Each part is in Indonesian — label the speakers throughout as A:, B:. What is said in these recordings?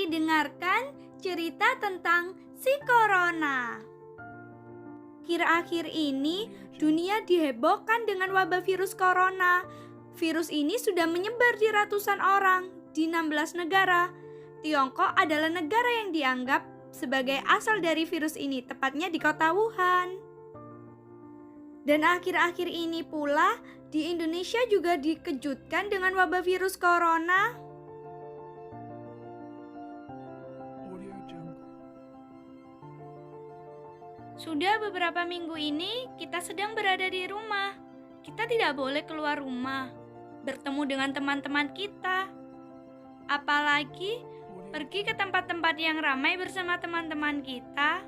A: mari dengarkan cerita tentang si Corona. Akhir-akhir ini, dunia dihebohkan dengan wabah virus Corona. Virus ini sudah menyebar di ratusan orang di 16 negara. Tiongkok adalah negara yang dianggap sebagai asal dari virus ini, tepatnya di kota Wuhan. Dan akhir-akhir ini pula, di Indonesia juga dikejutkan dengan wabah virus Corona. Sudah beberapa minggu ini kita sedang berada di rumah. Kita tidak boleh keluar rumah, bertemu dengan teman-teman kita. Apalagi pergi ke tempat-tempat yang ramai bersama teman-teman kita.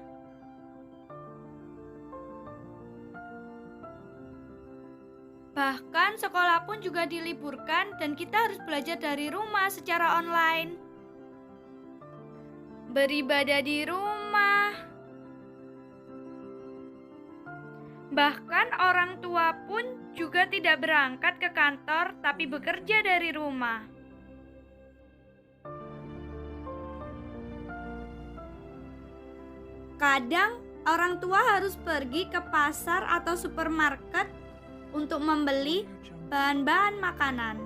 A: Bahkan sekolah pun juga diliburkan dan kita harus belajar dari rumah secara online. Beribadah di rumah. Bahkan orang tua pun juga tidak berangkat ke kantor tapi bekerja dari rumah. Kadang orang tua harus pergi ke pasar atau supermarket untuk membeli bahan-bahan makanan.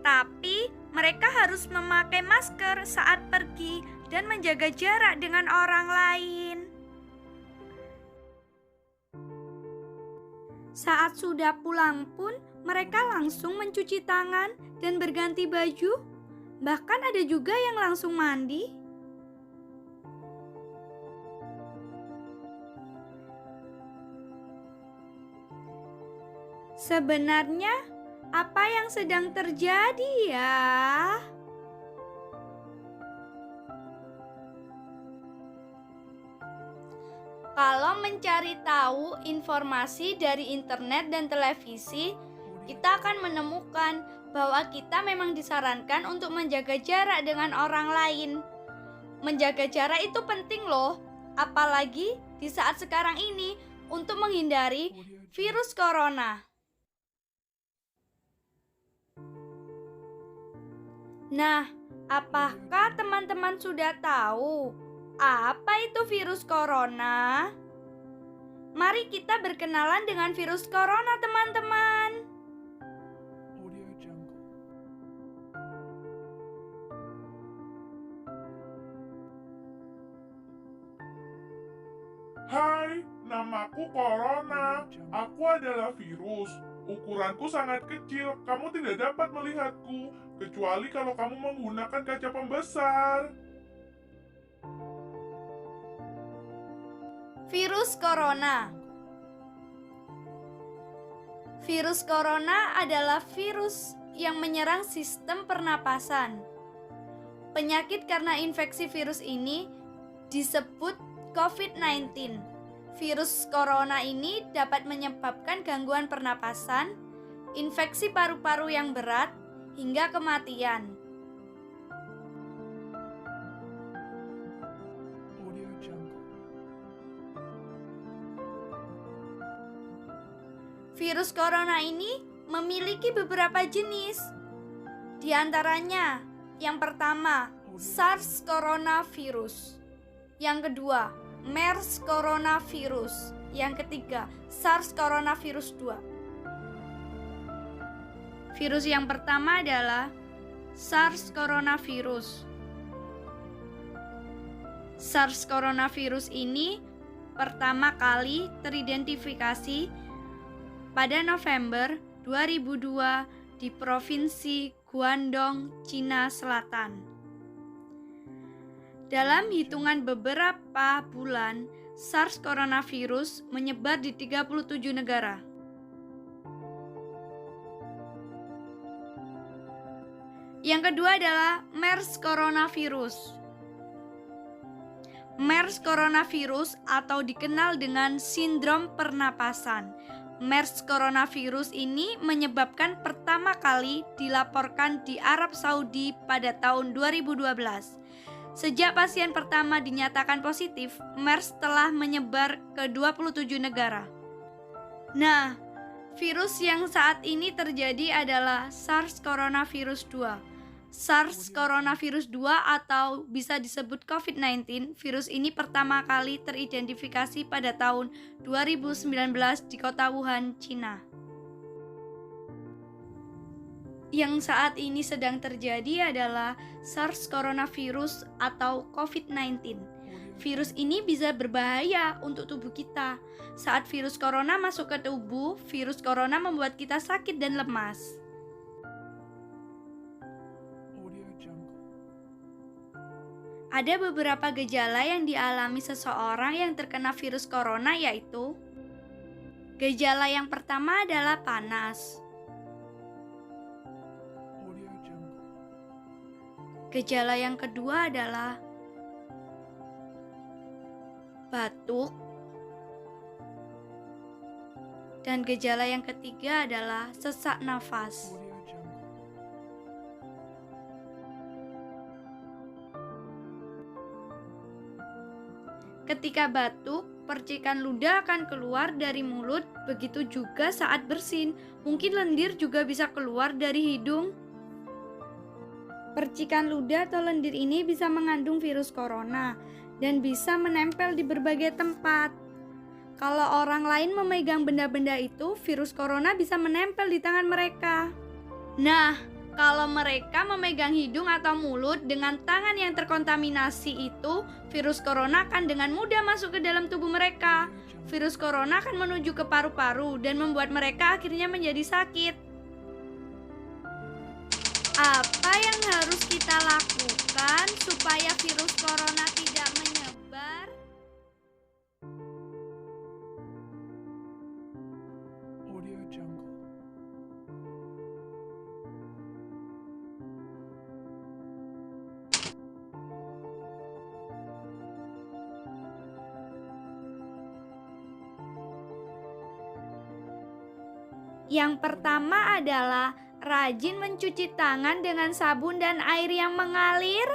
A: Tapi mereka harus memakai masker saat pergi dan menjaga jarak dengan orang lain. Saat sudah pulang pun, mereka langsung mencuci tangan dan berganti baju. Bahkan ada juga yang langsung mandi. Sebenarnya, apa yang sedang terjadi ya? Kalau mencari tahu informasi dari internet dan televisi, kita akan menemukan bahwa kita memang disarankan untuk menjaga jarak dengan orang lain. Menjaga jarak itu penting loh, apalagi di saat sekarang ini untuk menghindari virus corona. Nah, apakah teman-teman sudah tahu apa itu virus corona? Mari kita berkenalan dengan virus corona, teman-teman.
B: Hai, namaku Corona. Aku adalah virus. Ukuranku sangat kecil. Kamu tidak dapat melihatku, kecuali kalau kamu menggunakan kaca pembesar.
A: Virus corona. Virus corona adalah virus yang menyerang sistem pernapasan. Penyakit karena infeksi virus ini disebut COVID-19. Virus corona ini dapat menyebabkan gangguan pernapasan, infeksi paru-paru yang berat, hingga kematian. Virus corona ini memiliki beberapa jenis. Di antaranya, yang pertama, SARS coronavirus. Yang kedua, MERS coronavirus. Yang ketiga, SARS coronavirus 2. Virus yang pertama adalah SARS coronavirus. SARS coronavirus ini pertama kali teridentifikasi pada November 2002 di Provinsi Guangdong, Cina Selatan. Dalam hitungan beberapa bulan, SARS coronavirus menyebar di 37 negara. Yang kedua adalah MERS coronavirus. MERS coronavirus atau dikenal dengan sindrom pernapasan. MERS coronavirus ini menyebabkan pertama kali dilaporkan di Arab Saudi pada tahun 2012. Sejak pasien pertama dinyatakan positif, MERS telah menyebar ke 27 negara. Nah, virus yang saat ini terjadi adalah SARS coronavirus 2 SARS coronavirus 2 atau bisa disebut COVID-19, virus ini pertama kali teridentifikasi pada tahun 2019 di kota Wuhan, Cina. Yang saat ini sedang terjadi adalah SARS coronavirus atau COVID-19. Virus ini bisa berbahaya untuk tubuh kita. Saat virus corona masuk ke tubuh, virus corona membuat kita sakit dan lemas. Ada beberapa gejala yang dialami seseorang yang terkena virus corona, yaitu gejala yang pertama adalah panas. Gejala yang kedua adalah batuk. Dan gejala yang ketiga adalah sesak nafas. Ketika batuk, percikan ludah akan keluar dari mulut, begitu juga saat bersin. Mungkin lendir juga bisa keluar dari hidung. Percikan ludah atau lendir ini bisa mengandung virus corona dan bisa menempel di berbagai tempat. Kalau orang lain memegang benda-benda itu, virus corona bisa menempel di tangan mereka. Nah, kalau mereka memegang hidung atau mulut dengan tangan yang terkontaminasi itu, virus corona akan dengan mudah masuk ke dalam tubuh mereka. Virus corona akan menuju ke paru-paru dan membuat mereka akhirnya menjadi sakit. Apa yang harus kita lakukan supaya virus corona tidak menyebar? Yang pertama adalah rajin mencuci tangan dengan sabun dan air yang mengalir.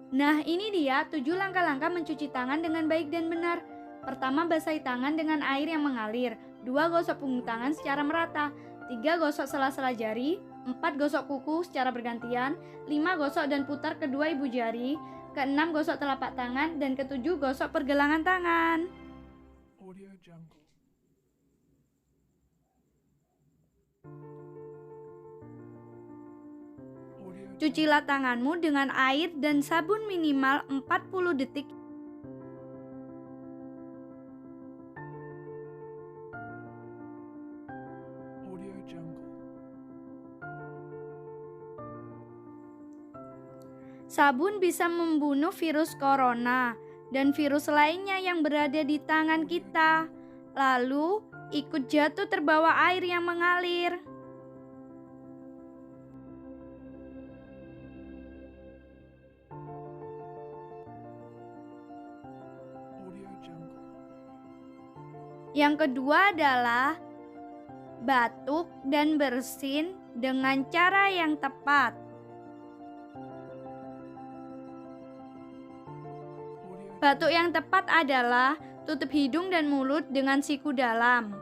A: Nah, ini dia 7 langkah-langkah mencuci tangan dengan baik dan benar. Pertama, basahi tangan dengan air yang mengalir. 2, gosok punggung tangan secara merata. 3, gosok sela-sela jari. 4, gosok kuku secara bergantian. 5, gosok dan putar kedua ibu jari. Ke-6, gosok telapak tangan. Dan ke-7, gosok pergelangan tangan. Cucilah tanganmu dengan air dan sabun minimal 40 detik. Sabun bisa membunuh virus corona dan virus lainnya yang berada di tangan kita. Lalu, ikut jatuh terbawa air yang mengalir. Yang kedua adalah batuk dan bersin dengan cara yang tepat. Batuk yang tepat adalah tutup hidung dan mulut dengan siku dalam.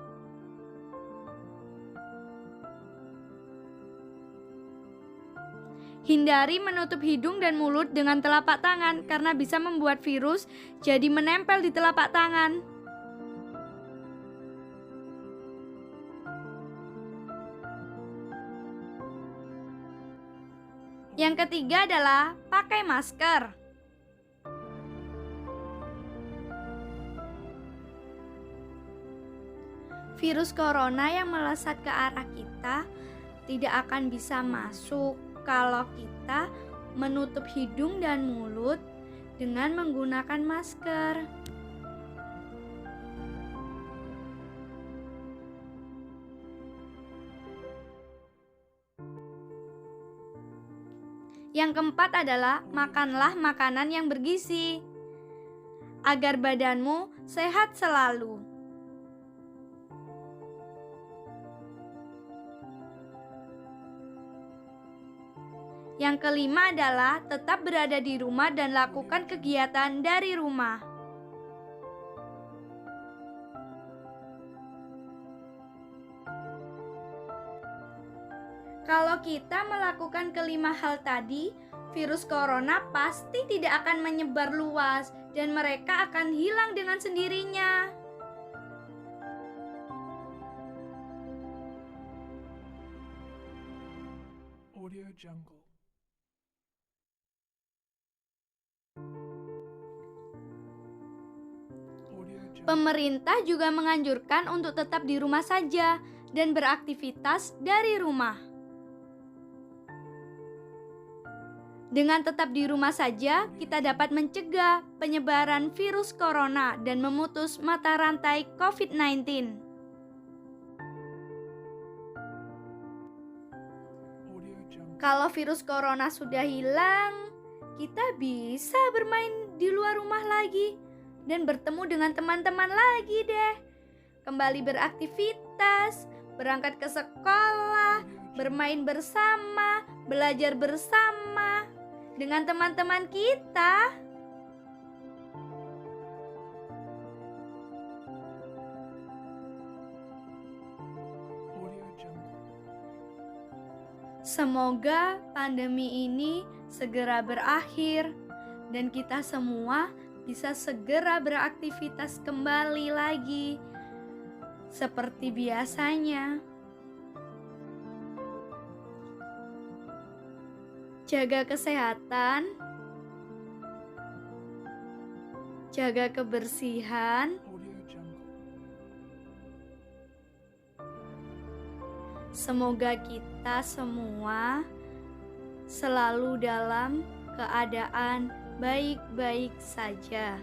A: Hindari menutup hidung dan mulut dengan telapak tangan karena bisa membuat virus jadi menempel di telapak tangan. Yang ketiga adalah pakai masker. Virus corona yang melesat ke arah kita tidak akan bisa masuk kalau kita menutup hidung dan mulut dengan menggunakan masker. Yang keempat adalah makanlah makanan yang bergizi agar badanmu sehat selalu. Yang kelima adalah tetap berada di rumah dan lakukan kegiatan dari rumah. Kalau kita melakukan kelima hal tadi, virus corona pasti tidak akan menyebar luas dan mereka akan hilang dengan sendirinya.
C: Audio Jungle. Audio Jungle.
A: Pemerintah juga menganjurkan untuk tetap di rumah saja dan beraktivitas dari rumah. Dengan tetap di rumah saja, kita dapat mencegah penyebaran virus corona dan memutus mata rantai COVID-19.
C: Audio Jungle.
A: Kalau virus corona sudah hilang, kita bisa bermain di luar rumah lagi dan bertemu dengan teman-teman lagi deh. Kembali beraktivitas, berangkat ke sekolah, bermain bersama, belajar bersama dengan teman-teman kita.
C: Audio Jungle.
A: Semoga pandemi ini segera berakhir dan kita semua bisa segera beraktivitas kembali lagi seperti biasanya. Jaga kesehatan, jaga kebersihan,
C: Audio Jungle.
A: semoga kita semua selalu dalam keadaan baik-baik saja.